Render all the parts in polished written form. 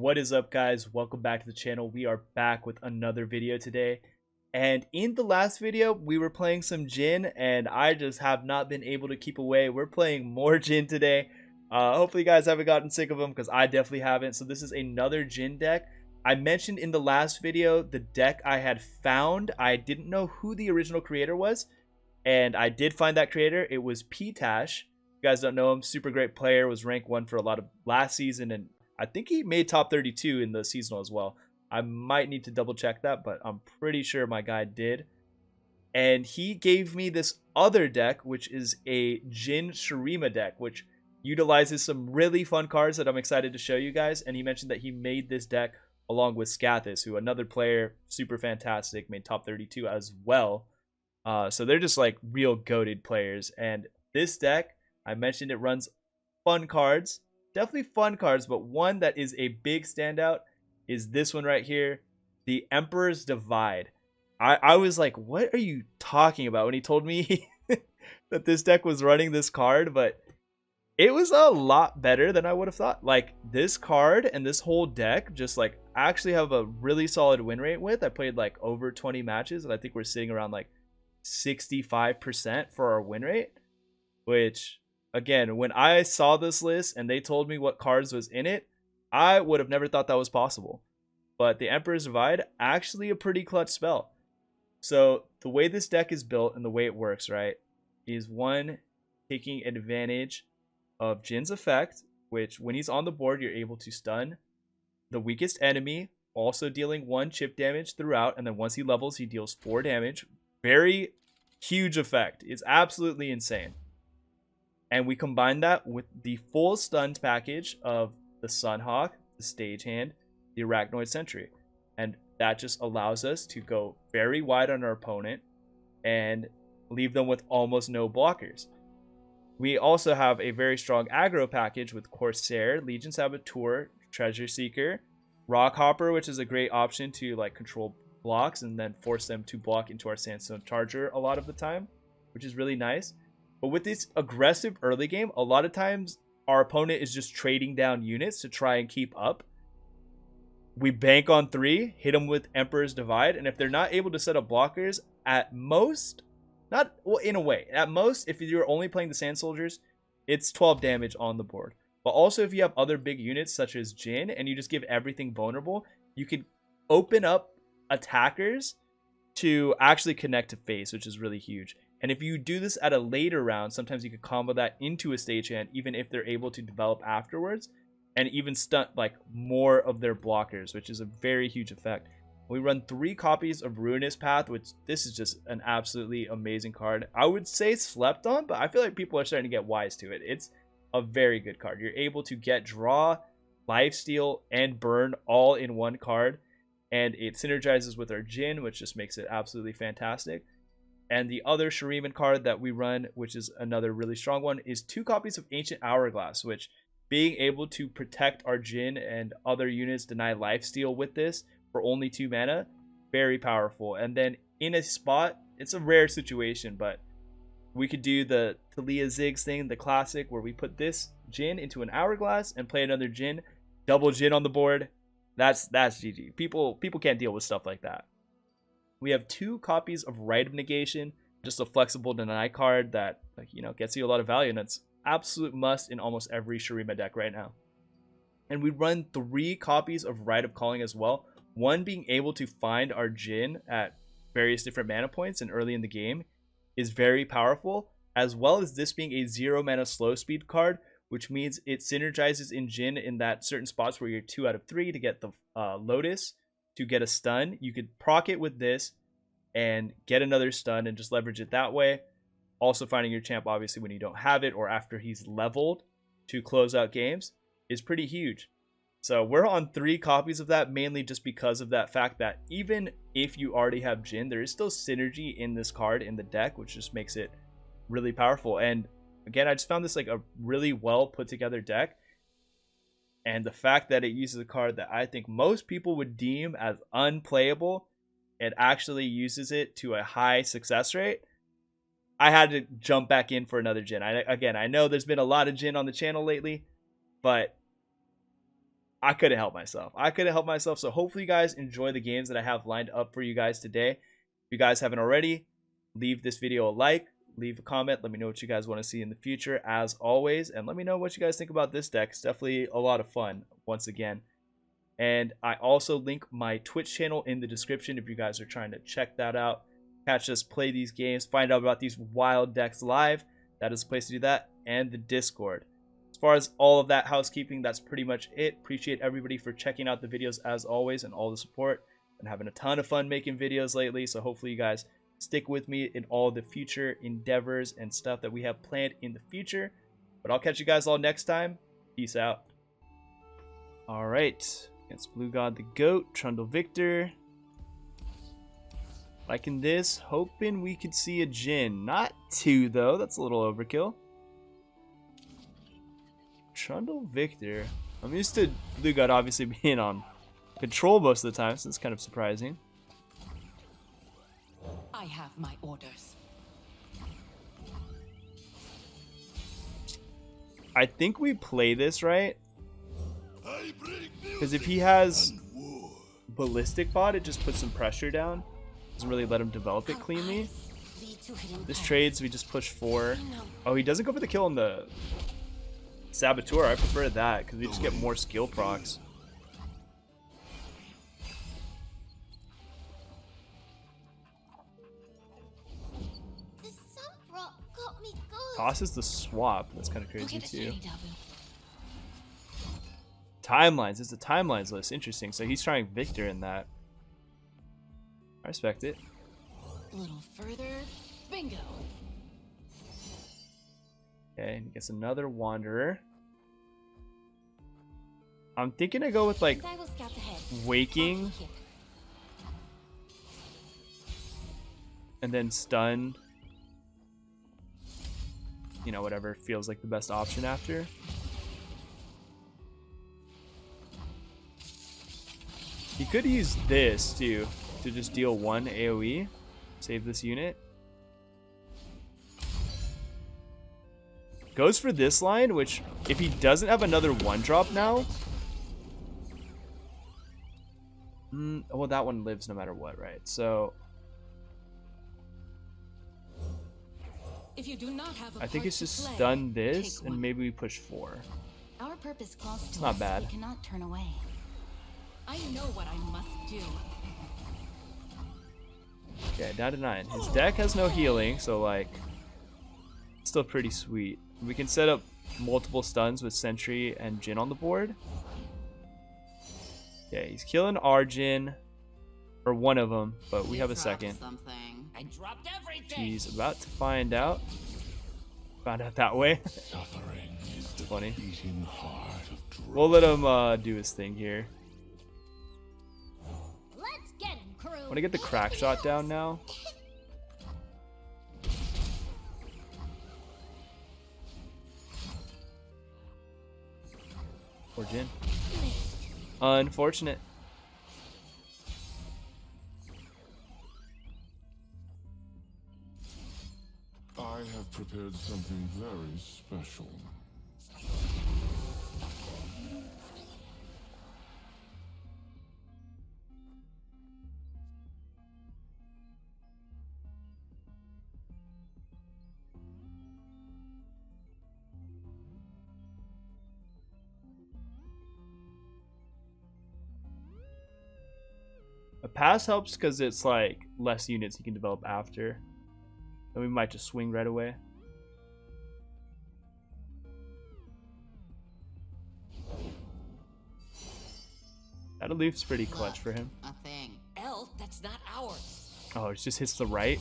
What is up, guys? Welcome back to the channel. We are back with another video today. And in the last video, we were playing some Jhin, and I just have not been able to keep away. We're playing more Jhin today. Hopefully you guys haven't gotten sick of them, because I definitely haven't. So this is another Jhin deck. I mentioned in the last video the deck I had found. I didn't know who the original creator was, and I did find that creator. It was P-Tash. You guys don't know him, super great player, was rank 1 for a lot of last season, and I think he made top 32 in the seasonal as well. I might need to double check that, but I'm pretty sure my guy did. And he gave me this other deck, which is a Jhin Shurima deck, which utilizes some really fun cards that I'm excited to show you guys. And he mentioned that he made this deck along with Scathis, who another player, super fantastic, made top 32 as well. So they're just like real goated players. And this deck, I mentioned it runs fun cards. Definitely fun cards, but one that is a big standout is this one right here, the Emperor's Divide. I was like, what are you talking about when he told me that this deck was running this card? But it was a lot better than I would have thought. Like, this card and this whole deck just like actually have a really solid win rate with. I played like over 20 matches, and I think we're sitting around like 65% for our win rate, which, again, when I saw this list and they told me what cards was in it, I would have never thought that was possible. But the Emperor's Divide, actually a pretty clutch spell. So the way this deck is built and the way it works, right, is one, taking advantage of Jhin's effect, which when he's on the board, you're able to stun the weakest enemy, also dealing 1 chip damage throughout, and then once he levels, he deals 4 damage. Very huge effect. It's absolutely insane. And we combine that with the full stunned package of the Sunhawk, the Stagehand, the Arachnoid Sentry. And that just allows us to go very wide on our opponent and leave them with almost no blockers. We also have a very strong aggro package with Corsair, Legion Saboteur, Treasure Seeker, Rockhopper, which is a great option to like control blocks and then force them to block into our Sandstone Charger a lot of the time, which is really nice. But with this aggressive early game, a lot of times our opponent is just trading down units to try and keep up. We bank on 3, hit them with Emperor's Divide, and if they're not able to set up blockers, at most, not well, in a way, at most, if you're only playing the Sand Soldiers, it's 12 damage on the board. But also, if you have other big units such as Jhin and you just give everything vulnerable, you can open up attackers to actually connect to face, which is really huge. And if you do this at a later round, sometimes you could combo that into a stagehand, even if they're able to develop afterwards, and even stunt like more of their blockers, which is a very huge effect. We run 3 copies of Ruinous Path, which this is just an absolutely amazing card. I would say slept on, but I feel like people are starting to get wise to it. It's a very good card. You're able to get draw, lifesteal, and burn all in one card, and it synergizes with our Jhin, which just makes it absolutely fantastic. And the other Shuriman card that we run, which is another really strong one, is 2 copies of Ancient Hourglass, which being able to protect our Jhin and other units deny lifesteal with this for only 2 mana, very powerful. And then in a spot, it's a rare situation, but we could do the Talia Ziggs thing, the classic, where we put this Jhin into an Hourglass and play another Jhin, double Jhin on the board. That's GG. People can't deal with stuff like that. We have 2 copies of Rite of Negation, just a flexible deny card that, like, you know, gets you a lot of value, and it's absolute must in almost every Shurima deck right now. And we run 3 copies of Rite of Calling as well. One being able to find our Jhin at various different mana points and early in the game is very powerful, as well as this being a 0 mana slow speed card, which means it synergizes in Jhin in that certain spots where you're 2 out of 3 to get the Lotus, to get a stun. You could proc it with this and get another stun and just leverage it that way. Also, finding your champ obviously when you don't have it or after he's leveled to close out games is pretty huge. So we're on 3 copies of that, mainly just because of that fact that even if you already have Jhin, there is still synergy in this card in the deck, which just makes it really powerful. And again, I just found this like a really well put together deck. And the fact that it uses a card that I think most people would deem as unplayable, it actually uses it to a high success rate. I had to jump back in for another Jhin. I know there's been a lot of Jhin on the channel lately, but I couldn't help myself. So hopefully you guys enjoy the games that I have lined up for you guys today. If you guys haven't already, leave this video a like, leave a comment, let me know what you guys want to see in the future as always, and let me know what you guys think about this deck. It's definitely a lot of fun once again. And I also link my Twitch channel in the description if you guys are trying to check that out, catch us play these games, find out about these wild decks live. That is the place to do that, and the Discord. As far as all of that housekeeping, that's pretty much it. Appreciate everybody for checking out the videos as always and all the support. And having a ton of fun making videos lately, so hopefully you guys stick with me in all the future endeavors and stuff that we have planned in the future. But I'll catch you guys all next time. Peace out. All right. Against Blue God the Goat, Trundle Victor. Liking this, hoping we could see a Jhin. Not 2 though, that's a little overkill. Trundle Victor. I'm used to Blue God obviously being on control most of the time, so it's kind of surprising. I have my orders. I think we play this right. Because if he has Ballistic Bot, it just puts some pressure down. Doesn't really let him develop it cleanly. This trades, we just push 4. Oh, he doesn't go for the kill on the Saboteur. I prefer that because we just get more skill procs. Tosses the swap. That's kind of crazy too. Timelines. It's a timelines list. Interesting. So he's trying Victor in that. I respect it. A little further. Bingo. Okay, and he gets another Wanderer. I'm thinking to go with like Waking. And then Stun. You know, whatever feels like the best option after. He could use this too to just deal 1 AoE, save this unit. Goes for this line, which if he doesn't have another 1-drop now, well, that one lives no matter what, right? So if you do not have a I think it's just play, stun this, and maybe we push 4. Our purpose calls to It's not us, bad. We cannot turn away. I know what I must do. Okay, down to 9. His deck has no healing, so like, still pretty sweet. We can set up multiple stuns with Sentry and Jhin on the board. Okay, he's killing our Jhin, or one of them, but we have a second. I dropped everything. He's about to find out. Found out that way. It's funny. We'll let him do his thing here. Let's get him, crew. I want to get the crack shot down now. Poor Jhin. Unfortunate. I have prepared something very special. A pass helps because it's like less units you can develop after. And we might just swing right away. That aloof's pretty clutch for him. A thing. L, that's not ours. Oh, it just hits the right.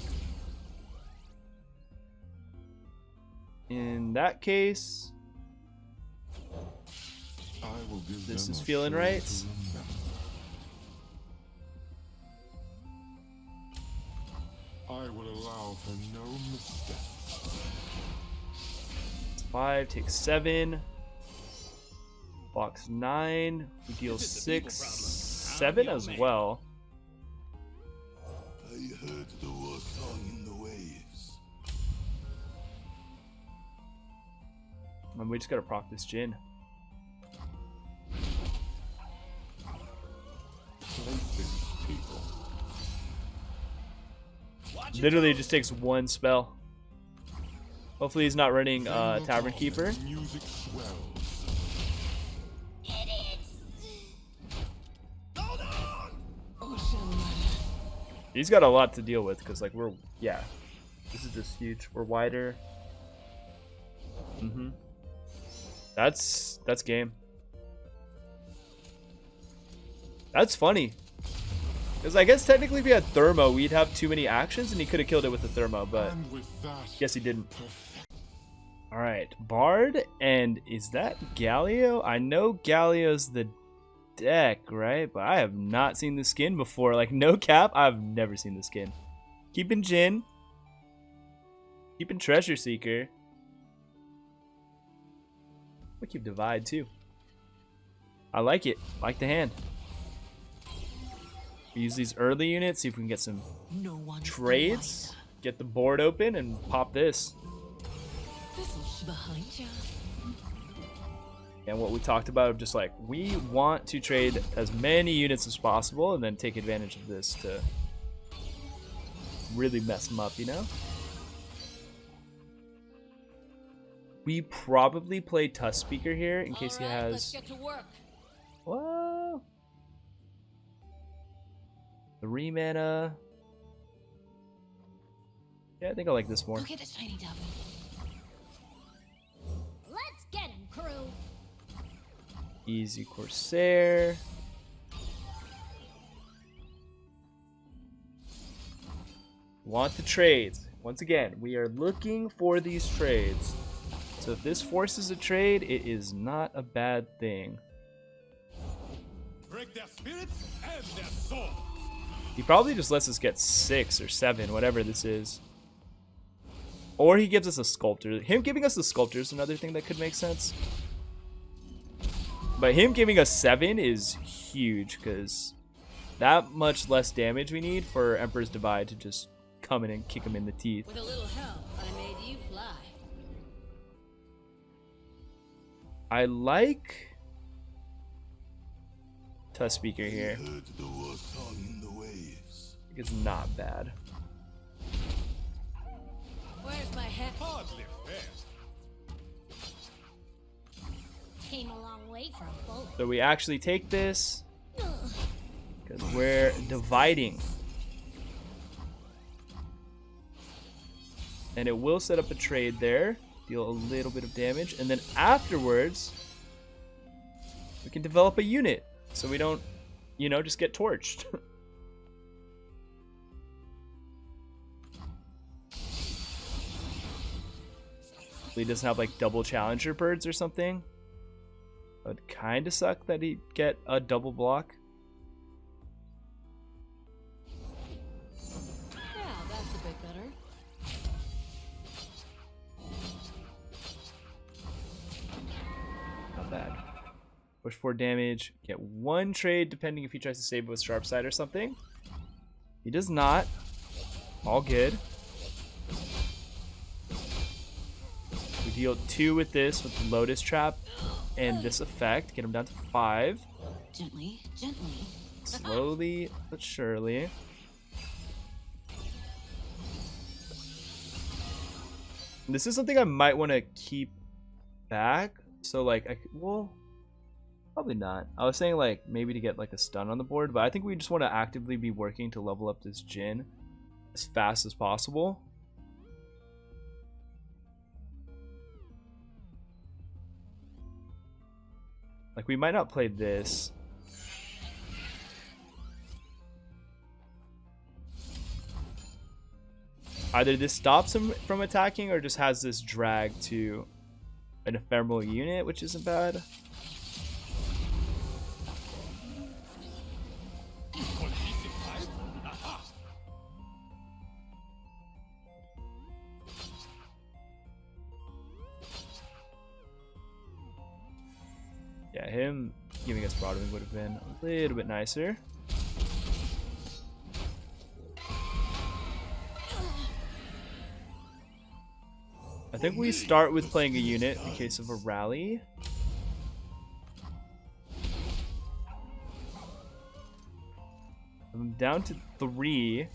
In that case, I will give this them is a feeling show right. to remember. I will allow for no mistakes. 5, takes 7. Box 9. We deal 6, 7 as well. I heard the war song in the waves. And we just gotta proc this Jhin. these people. Literally, it just takes one spell. Hopefully, he's not running They look Tavern on Keeper. and music swells. He's got a lot to deal with because, like, this is just huge. We're wider. That's game. That's funny. Because I guess technically if he had Thermo, we'd have too many actions and he could have killed it with the Thermo, but And with that, guess he didn't. Alright, Bard, and is that Galio? I know Galio's the deck, right? But I have not seen the skin before. Like, no cap, I've never seen the skin. Keeping Jhin. Keeping Treasure Seeker. We'll keep Divide too. I like it. Like the hand. We use these early units, see if we can get some trades. Get the board open and pop this. And what we talked about of just like, we want to trade as many units as possible and then take advantage of this to really mess them up, you know? We probably play Tusk Speaker here in case he has... Let's get to work. Whoa. 3 mana. Yeah, I think I like this more. Look at the shiny devil. Let's get him, crew. Easy Corsair. Want the trades. Once again, we are looking for these trades. So if this forces a trade, it is not a bad thing. break their spirits and their souls. He probably just lets us get 6 or 7, whatever this is. Or he gives us a sculptor. Him giving us the sculptor is another thing that could make sense. But him giving us 7 is huge, because that much less damage we need for Emperor's Divide to just come in and kick him in the teeth. With a little help, I made you fly. I like Tusk Speaker here. Heard the war song in the waves. I think it's not bad. Where's my head? Hardly fair. Came a long way for a bullet. So we actually take this because we're dividing. And it will set up a trade there, deal a little bit of damage, and then afterwards we can develop a unit so we don't, you know, just get torched. He doesn't have like double challenger birds or something. It would kind of suck that he'd get a double block. Yeah, that's a bit better. Not bad. Push 4 damage. Get 1 trade depending if he tries to save it with Sharp Side or something. He does not. All good. We deal 2 with this, with the Lotus Trap and this effect. Get him down to 5. Gently, gently. Slowly but surely. This is something I might want to keep back. So like, well, probably not. I was saying like maybe to get like a stun on the board, but I think we just want to actively be working to level up this Jhin as fast as possible. Like we might not play this. Either this stops him from attacking or just has this drag to an ephemeral unit, which isn't bad. Yeah, him giving us Broadwing would have been a little bit nicer. I think we start with playing a unit in case of a rally. I'm down to 3.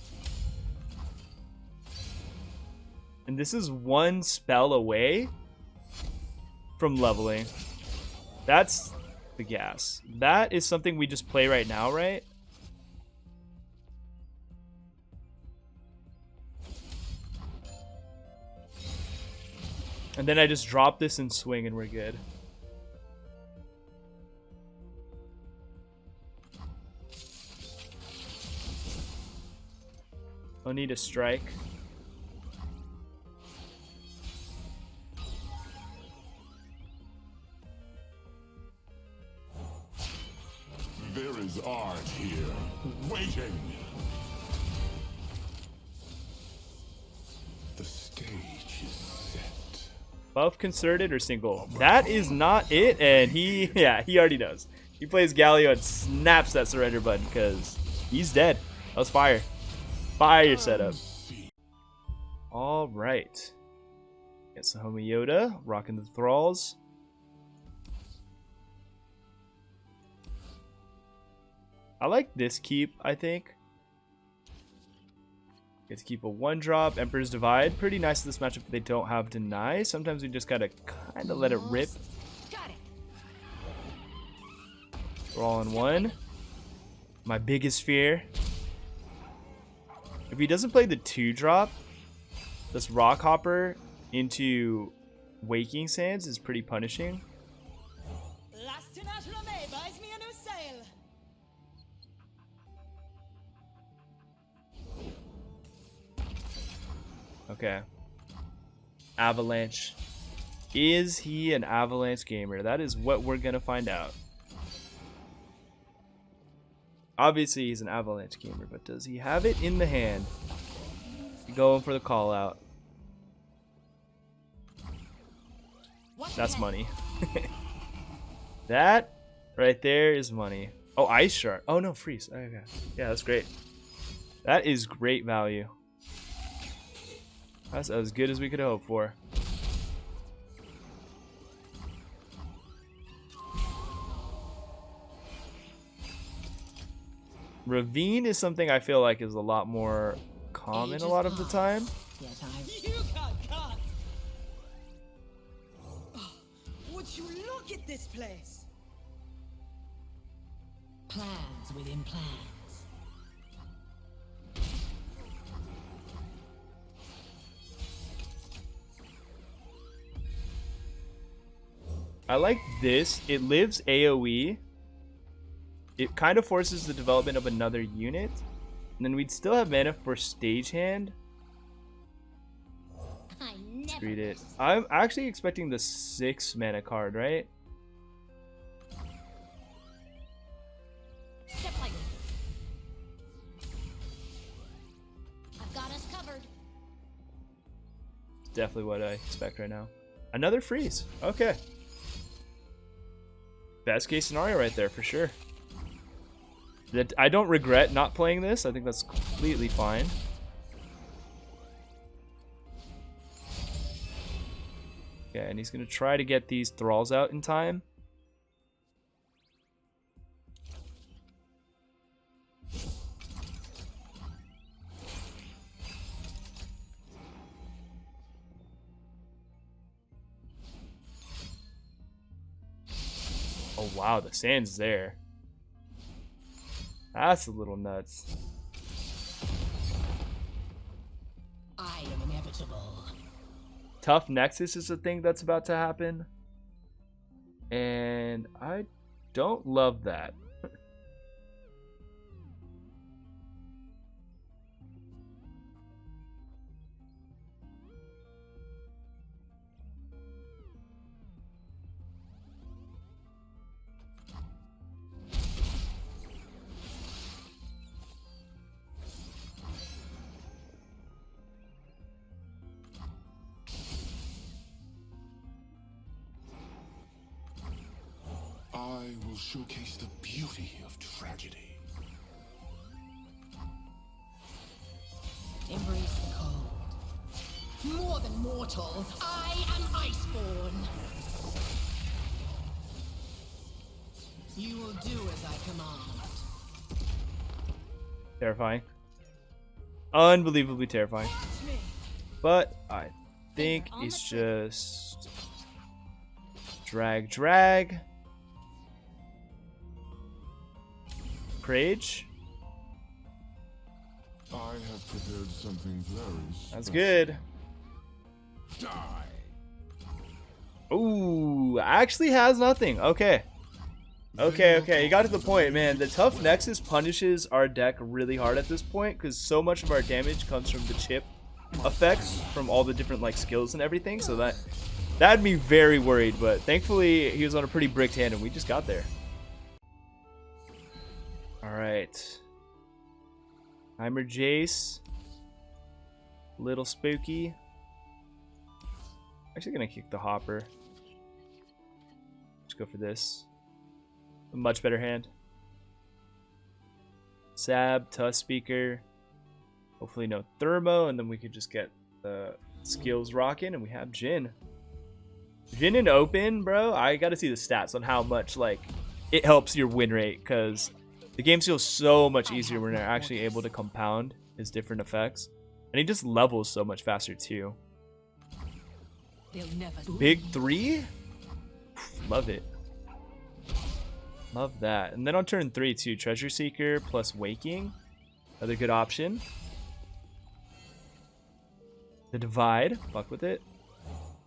And this is 1 spell away from leveling. That's the gas. That is something we just play right now, right? And then I just drop this and swing and we're good. I'll need a strike. There is art here, waiting. The stage is set. Buff, concerted, or single? That is not it, and he already knows. He plays Galio and snaps that surrender button because he's dead. That was fire. Fire setup. All right. Get some Homie Yoda, rocking the thralls. I like this keep, I think. Get to keep a 1-drop. Emperor's Divide. Pretty nice in this matchup, but they don't have Deny. Sometimes we just gotta kind of let it rip. Got it. We're all in 1. My biggest fear. If he doesn't play the 2-drop, this Rock Hopper into Waking Sands is pretty punishing. Last Natural May buys me a new sail. Okay. Avalanche. Is he an Avalanche gamer? That is what we're gonna find out. Obviously he's an Avalanche gamer, but does he have it in the hand? Going for the call out. That's money. That right there is money. Oh, Ice Shard. Oh no, freeze. Okay. Yeah, that's great. That is great value. That's as good as we could hope for. Ravine is something I feel like is a lot more common a lot of the time. You got caught. Oh, would you look at this place? Plans within plans. I like this. It lives AoE. It kind of forces the development of another unit. And then we'd still have mana for Stagehand. Let's read it. I'm actually expecting the 6 mana card, right? Step lightly. I've got us covered. It's definitely what I expect right now. Another freeze. Okay. Best case scenario right there for sure. That I don't regret not playing this. I think that's completely fine. Okay, and he's gonna try to get these thralls out in time. Oh wow, the sand's there. That's a little nuts. I am inevitable. Tough Nexus is a thing that's about to happen. And I don't love that. I will showcase the beauty of tragedy. Embrace the cold. More than mortal, I am Iceborn. You will do as I command. Terrifying. Unbelievably terrifying. But I think it's just drag. Prage. I have prepared something very special. That's good. Die. Ooh, actually has nothing. Okay. Okay. You got to the point, man. The Tough Nexus punishes our deck really hard at this point because so much of our damage comes from the chip effects from all the different like skills and everything. So that'd be very worried. But thankfully, he was on a pretty bricked hand and we just got there. All right. Heimer Jace. Little spooky. Actually gonna kick the hopper. Let's go for this. A much better hand. Sab, Tusk Speaker. Hopefully no Thermo, and then we could just get the skills rocking, and we have Jhin. Jhin in open, bro. I gotta see the stats on how much like it helps your win rate, because the game feels so much easier when you're actually able to compound his different effects, and he just levels so much faster too. Big 3? Love it. Love that. And then on turn 3 too, Treasure Seeker plus Waking. Another good option. The Divide. Fuck with it.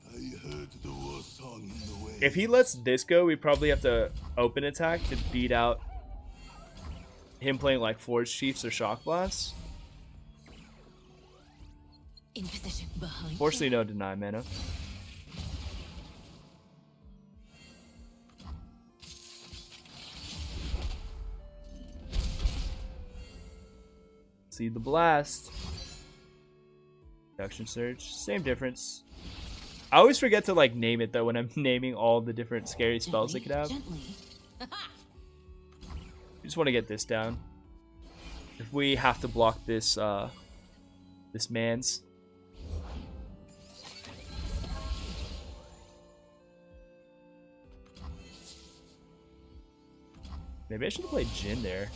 I heard the war song in the waves. If he lets this go, we probably have to open attack to beat out him playing like Forge Chiefs or Shock Blasts. In position behind. Fortunately, no deny mana. See the blast. Production Surge. Same difference. I always forget to like name it though when I'm naming all the different scary spells they could have. I just want to get this down. If we have to block this this man's. Maybe I should have played Jhin there.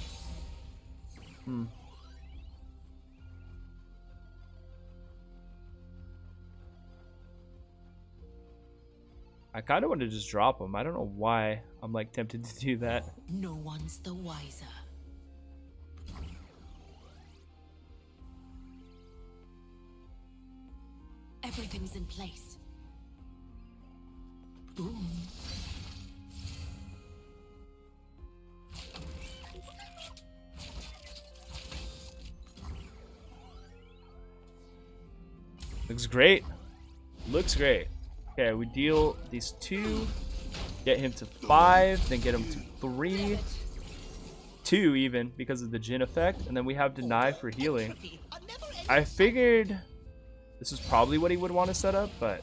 I kind of want to just drop him. I don't know why I'm like tempted to do that. No one's the wiser. Everything's in place. Boom. Looks great. Looks great. Okay, we deal these 2, get him to 5, then get him to 3, 2 even because of the Jhin effect, and then we have Deny for healing. I figured this is probably what he would want to set up, but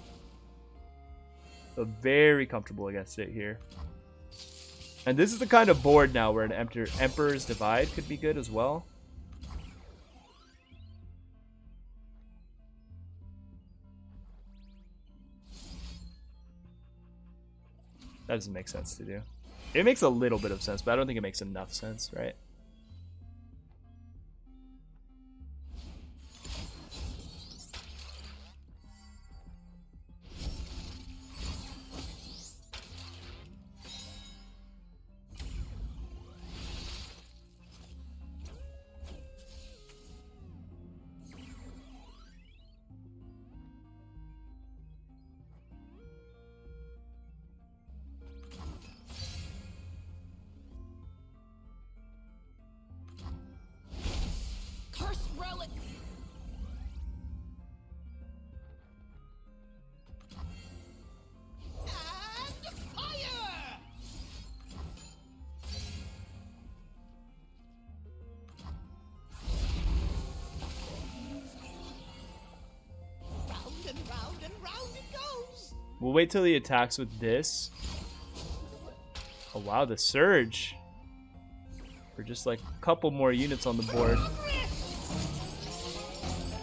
I'm very comfortable against it here. And this is the kind of board now where an Emperor's Divide could be good as well. That doesn't make sense to do. It makes a little bit of sense, but I don't think it makes enough sense, right? We'll wait till he attacks with this. Oh wow, the Surge. For just like a couple more units on the board.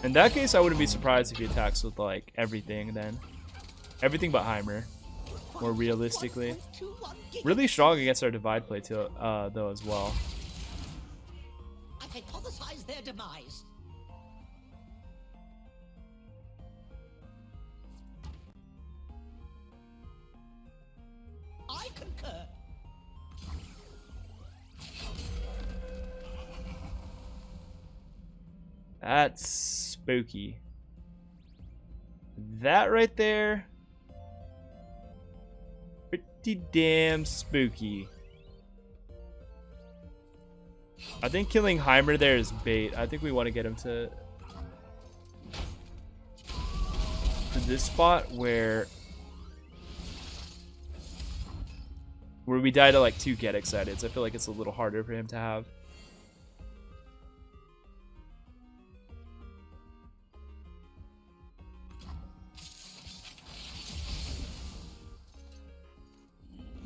In that case, I wouldn't be surprised if he attacks with like everything then. Everything but Heimer. More realistically. Really strong against our Divide play too, though as well. I think hypothesize their demise. I concur. That's spooky. That right there, pretty damn spooky. I think killing Heimer there is bait. I think we want to get him to this spot where we die to like 2 get excited. So I feel like it's a little harder for him to have.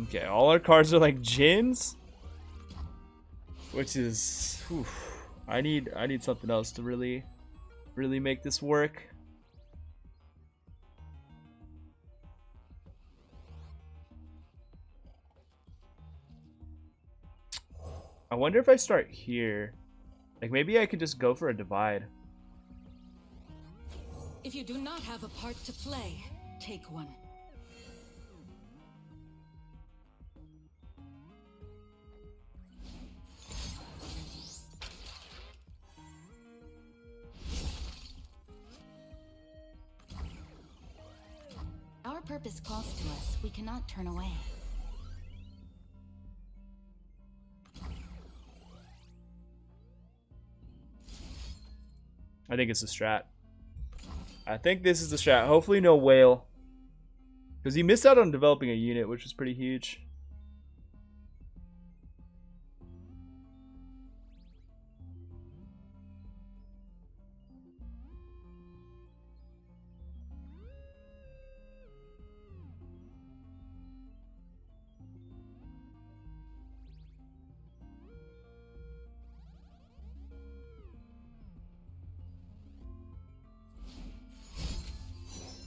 Okay, all our cards are like Jins, which is, whew, I need something else to really make this work. I wonder if I start here, like maybe I could just go for a divide. If you do not have a part to play, take one. Our purpose calls to us. We cannot turn away. I think it's a strat. I think this is the strat. Hopefully no whale. Because he missed out on developing a unit, which was pretty huge.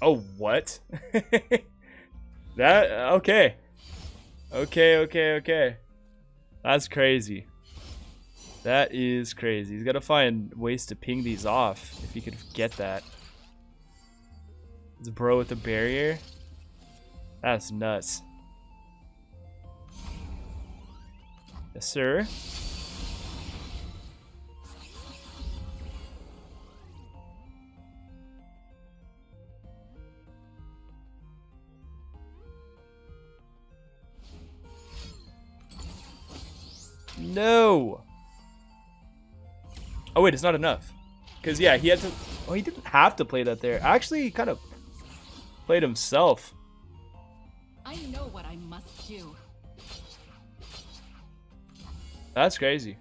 Oh, what? That, okay. Okay. That's crazy. That is crazy. He's got to find ways to ping these off if he could get that. This bro with the barrier. That's nuts. Yes, sir. No. Oh wait, it's not enough. Cause yeah, he had to. Oh, he didn't have to play that there. Actually, he kind of played himself. I know what I must do. That's crazy.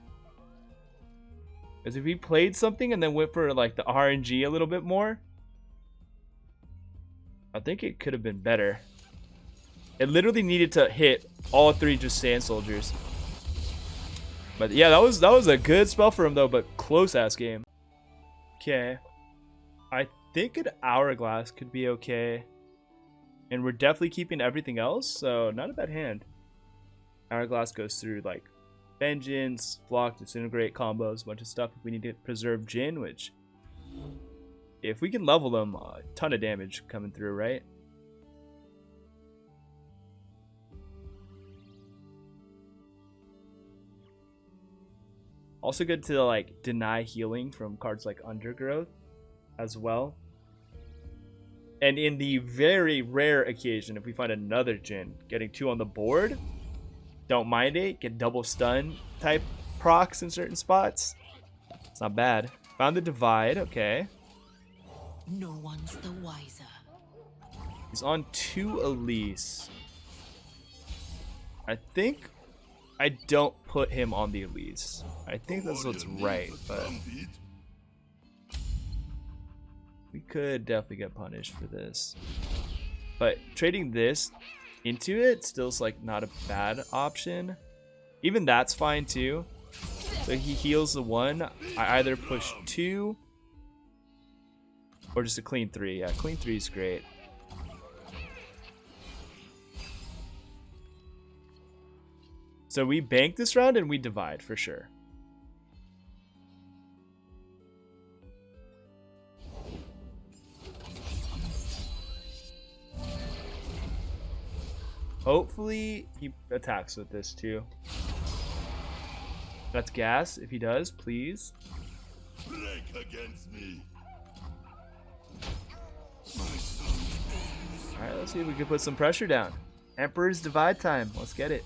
Cause if he played something and then went for like the RNG a little bit more, I think it could have been better. It literally needed to hit all 3 just sand soldiers. But yeah, that was a good spell for him though, but close ass game. Okay. I think an hourglass could be okay. And we're definitely keeping everything else, so not a bad hand. Hourglass goes through like vengeance, flock, disintegrate combos, a bunch of stuff if we need to preserve Jhin, which if we can level them, a ton of damage coming through, right? Also good to like deny healing from cards like Undergrowth as well. And in the very rare occasion, if we find another Jhin, getting 2 on the board, don't mind it. Get double stun type procs in certain spots. It's not bad. Found the divide, okay. No one's the wiser. He's on 2 Elise. I think I don't put him on the Elise. I think that's what's right, but we could definitely get punished for this. But trading this into it still's like not a bad option. Even that's fine too. So he heals the 1. I either push 2 or just a clean 3. Yeah, clean 3 is great. So we bank this round and we divide for sure. Hopefully he attacks with this too. That's gas. If he does, please. Break against me. Alright, let's see if we can put some pressure down. Emperor's Divide time. Let's get it.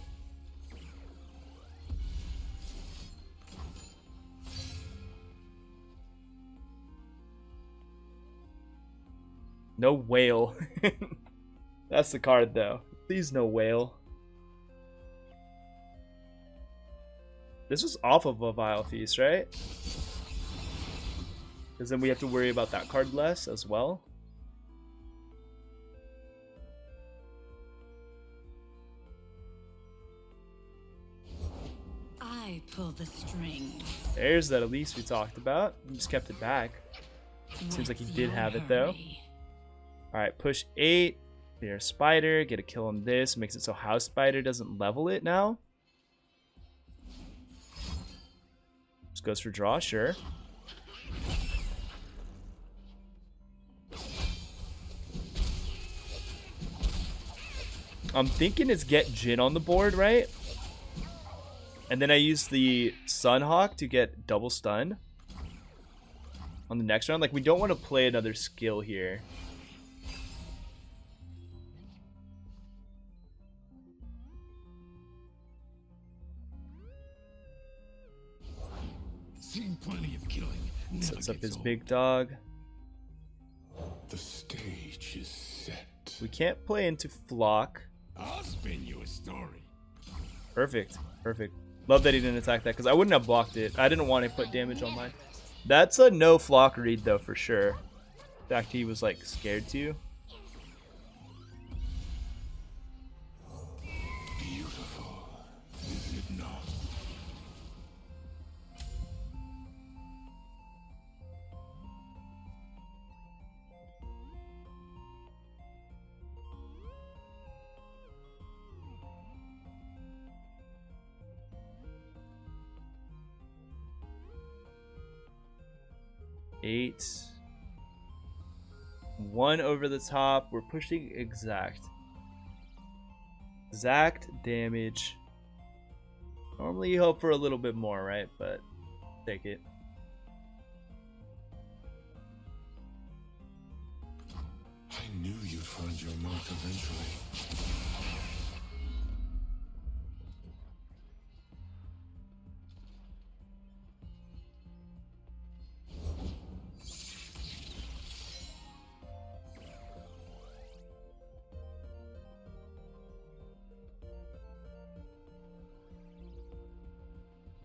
No whale. That's the card though. Please no whale. This was off of a Vile Feast, right? Because then we have to worry about that card less as well. I pull the strings. There's that Elise we talked about. We just kept it back. Seems like he did have it though. Alright, push 8. Fear Spider. Get a kill on this. Makes it so House Spider doesn't level it now. Just goes for draw, sure. I'm thinking it's get Jhin on the board, right? And then I use the Sunhawk to get double stun on the next round. Like, we don't want to play another skill here. Seen plenty of killing. Sets up his big dog. The stage is set. We can't play into Flock. I'll spin you a story. Perfect. Perfect. Love that he didn't attack that, because I wouldn't have blocked it. I didn't want to put damage on mine. That's a no Flock read, though, for sure. In fact, he was, like, scared to. Beautiful, is it not? Eight. 1 over the top. We're pushing exact. Exact damage. Normally you hope for a little bit more, right? But take it. I knew you'd find your mark eventually.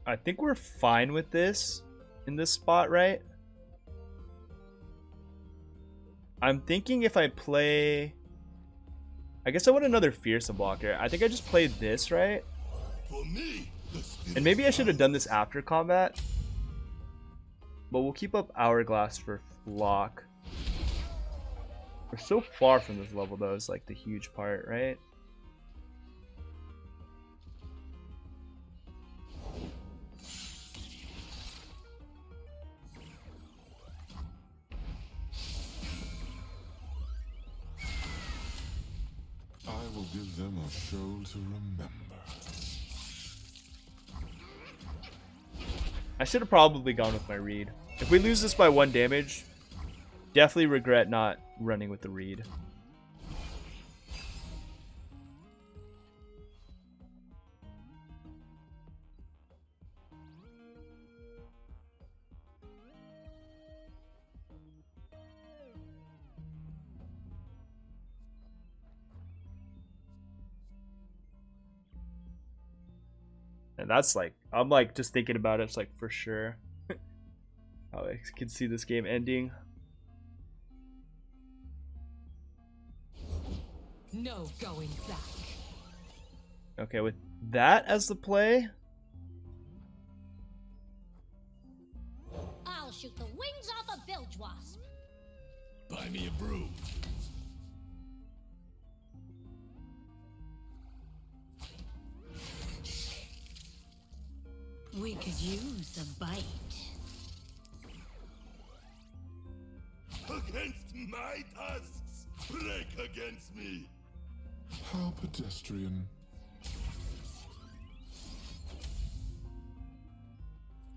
I think we're fine with this in this spot, right? I'm thinking if I play... I guess I want another Fearsome blocker. I think I just played this, right? For me, And maybe I should have done this after combat. But we'll keep up Hourglass for Flock. We're so far from this level, though, is like the huge part, right? I will give them a show to remember. I should have probably gone with my read. If we lose this by 1 damage, definitely regret not running with the read. And that's like, I'm like just thinking about it, it's like for sure. How I can see this game ending. No going back. Okay, with that as the play, I'll shoot the wings off a bilge wasp. Buy me a brew. We could use a bite. Against my tusks, break against me. How pedestrian.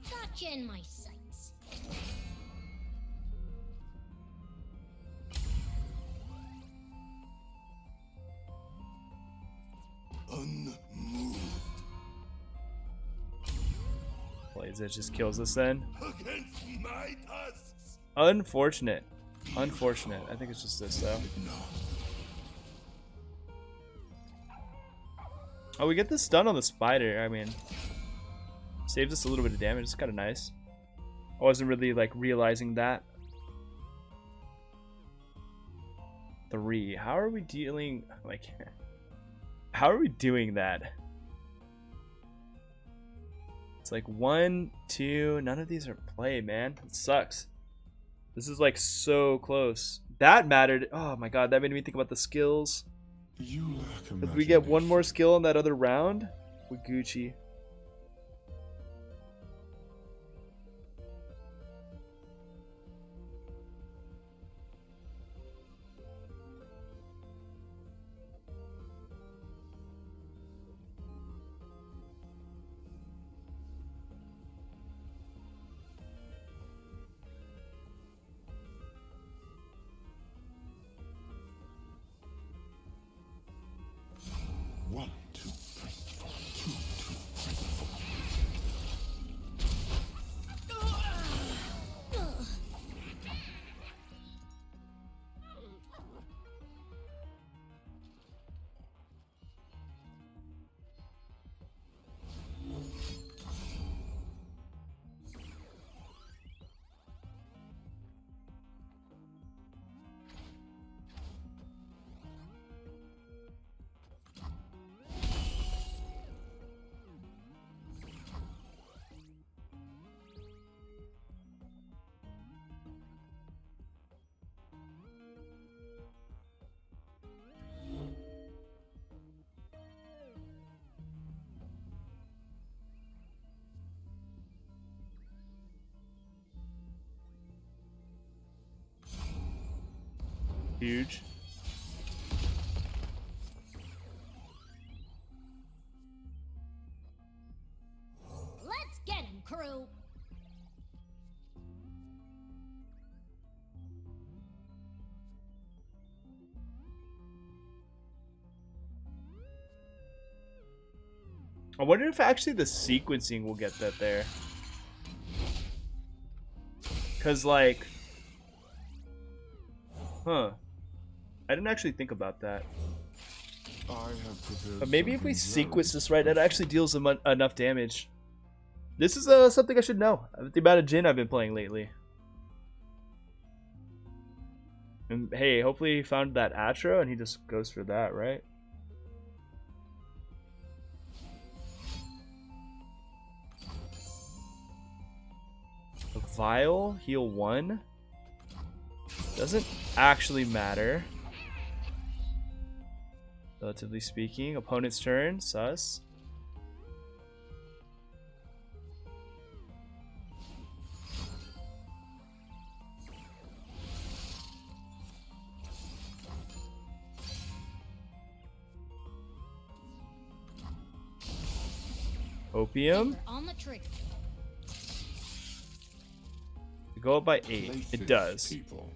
Gotcha in my sights. Unmoved Plays it just kills us then. against my tusks. Unfortunate. Unfortunate. I think it's just this though. Oh, we get the stun on the spider. I mean, saves us a little bit of damage. It's kind of nice. I wasn't really like realizing that. 3. How are we dealing? Like, how are we doing that? It's like 1, 2. None of these are play, man. It sucks. This is like so close. That mattered. Oh my god, that made me think about the skills. You lack If we get one more skill in that other round, we're Gucci. One, two, three, four. 2, 2, 3, 4. Huge. Let's get him, crew. I wonder if actually the sequencing will get that there. Cause like, huh? I didn't actually think about that. I have prepared But maybe if we something sequence very this right, it actually deals them enough damage. This is something I should know. The amount of Jhin I've been playing lately. And hey, hopefully he found that Atro and he just goes for that, right? A Vial, heal 1. Doesn't actually matter. Relatively speaking. Opponent's turn, sus. Opium. Finger on the trigger. Go up by 8. Playfish It does. people.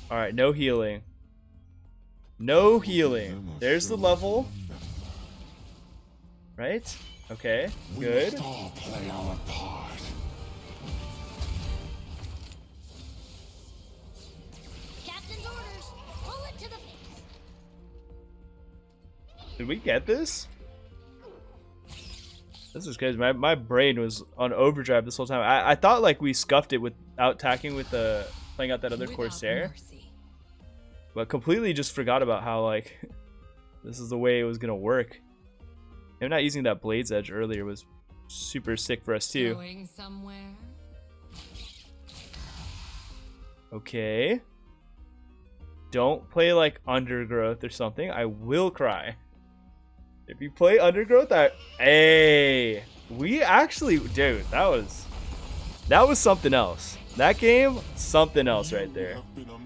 Alright, no healing. No healing. There's the level. Right? Okay, We good. must all play our part. Captain's orders. Pull it to the face. Did we get this? This is crazy. My brain was on overdrive this whole time. I thought like we scuffed it without attacking with the playing out that other Without Corsair, mercy. but completely just forgot about how like this is the way it was gonna work. Him not using that Blade's Edge earlier was super sick for us too. Going somewhere? Okay. Don't play like Undergrowth or something. I will cry. If you play Undergrowth, hey, we actually, dude, that was something else. That game, something else right there. You have been a